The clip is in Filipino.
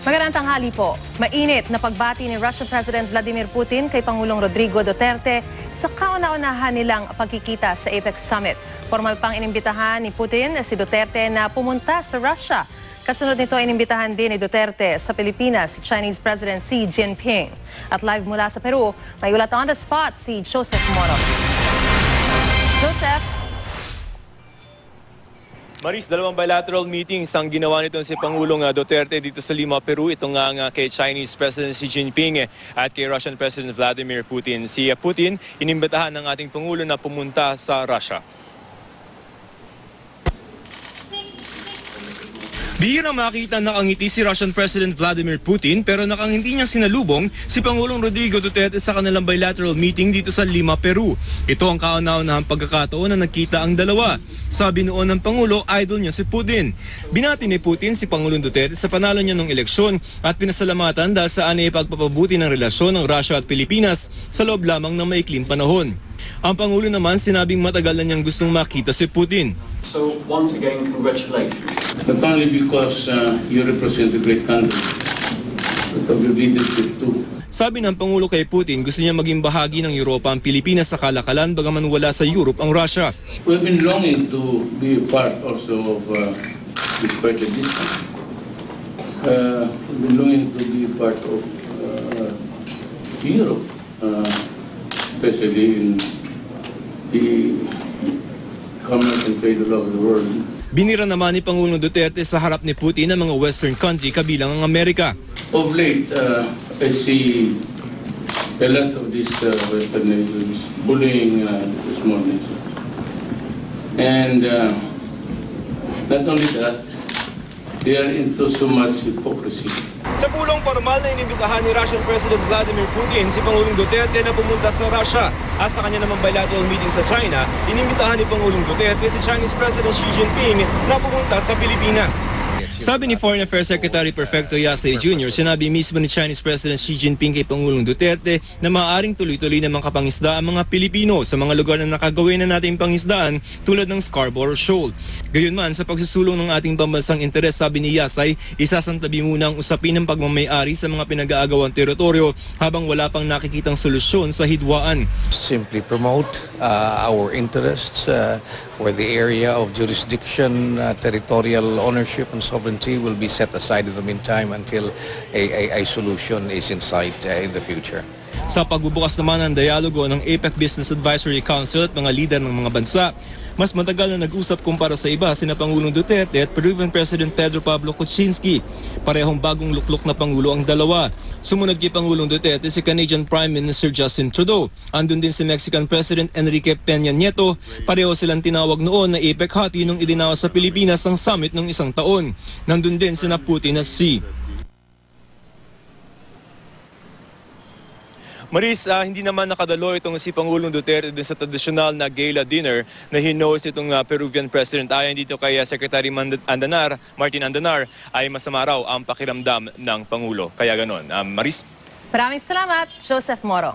Magandang tanghali po. Mainit na pagbati ni Russian President Vladimir Putin kay Pangulong Rodrigo Duterte sa kauna-unahan nilang pagkikita sa APEC Summit. Formal pang inimbitahan ni Putin si Duterte na pumunta sa Russia. Kasunod nito, inimbitahan din ni Duterte sa Pilipinas si Chinese President Xi Jinping. At live mula sa Peru, may ulat on the spot si Joseph Moro. Joseph? Maris, dalawang bilateral meetings ang ginawa nito si Pangulong Duterte dito sa Lima, Peru. Ito nga kay Chinese President Xi Jinping at kay Russian President Vladimir Putin. Si Putin, inimbitahan ng ating Pangulo na pumunta sa Russia. Bihirang makita nakangiti si Russian President Vladimir Putin pero hindi niya sinalubong si Pangulong Rodrigo Duterte sa kanilang bilateral meeting dito sa Lima, Peru. Ito ang kauna-unahang pagkakataon na nagkita ang dalawa. Sabi noon ng Pangulo, idol niya si Putin. Binati ni Putin si Pangulong Duterte sa panalo niya ng eleksyon at pinasalamatan dahil sa anay pagpapabuti ng relasyon ng Russia at Pilipinas sa loob lamang ng maikling panahon. Ang Pangulo naman sinabing matagal na niyang gustong makita si Putin. So once again, congratulations. Not only because you represent a great country, but of your leadership too. Sabi ng Pangulo kay Putin, gusto niya maging bahagi ng Europa ang Pilipinas sa kalakalan bagaman wala sa Europe ang Russia. We've been longing to be a part also of despite the distance. We've been longing to be a part of Europe, especially in the commerce and trade all over the world. Binira naman ni Pangulong Duterte sa harap ni Putin ang mga Western country kabilang ang Amerika. Of late, I see a lot of these Western nations bullying the small nations. And not only that, they are into so much hypocrisy. Sa pulong formal na inimbitahan ni Russian President Vladimir Putin si Pangulong Duterte na pumunta sa Russia. At sa kanya namang bilateral meeting sa China, inimbitahan ni Pangulong Duterte si Chinese President Xi Jinping na pumunta sa Pilipinas. Sabi ni Foreign Affairs Secretary Perfecto Yasay Jr., sinabi mismo ni Chinese President Xi Jinping kay Pangulong Duterte na maaaring tuloy-tuloy na makapangisda ang mga Pilipino sa mga lugar na nakagawin na nating pangisdaan tulad ng Scarborough Shoal. Gayunman, sa pagsusulong ng ating pambansang interes, sabi ni Yasay, isasantabi muna ang usapin ng pagmamayari sa mga pinag-aagawang teritoryo habang wala pang nakikitang solusyon sa hidwaan. Simply promote our interests where the area of jurisdiction, territorial ownership and sovereignty will be set aside in the meantime until a solution is in sight in the future. Sa pagbubukas naman ng dialogo ng APEC Business Advisory Council at mga lider ng mga bansa, mas matagal na nag-usap kumpara sa iba sina Pangulong Duterte at Peruvian President Pedro Pablo Kuczynski. Parehong bagong luklok na Pangulo ang dalawa. Sumunod kay Pangulong Duterte si Canadian Prime Minister Justin Trudeau. Andun din si Mexican President Enrique Peña Nieto. Pareho silang tinawag noon na APEC hati nung idinawa sa Pilipinas ang summit ng isang taon. Nandun din sina Putin at Xi. Maris, hindi naman nakadalo itong si Pangulong Duterte din sa tradisyonal na gala dinner na hinost itong Peruvian President. Ayon dito kay Secretary Martin Andanar, ay masama raw ang pakiramdam ng Pangulo. Kaya ganon. Maris? Maraming salamat, Joseph Moro.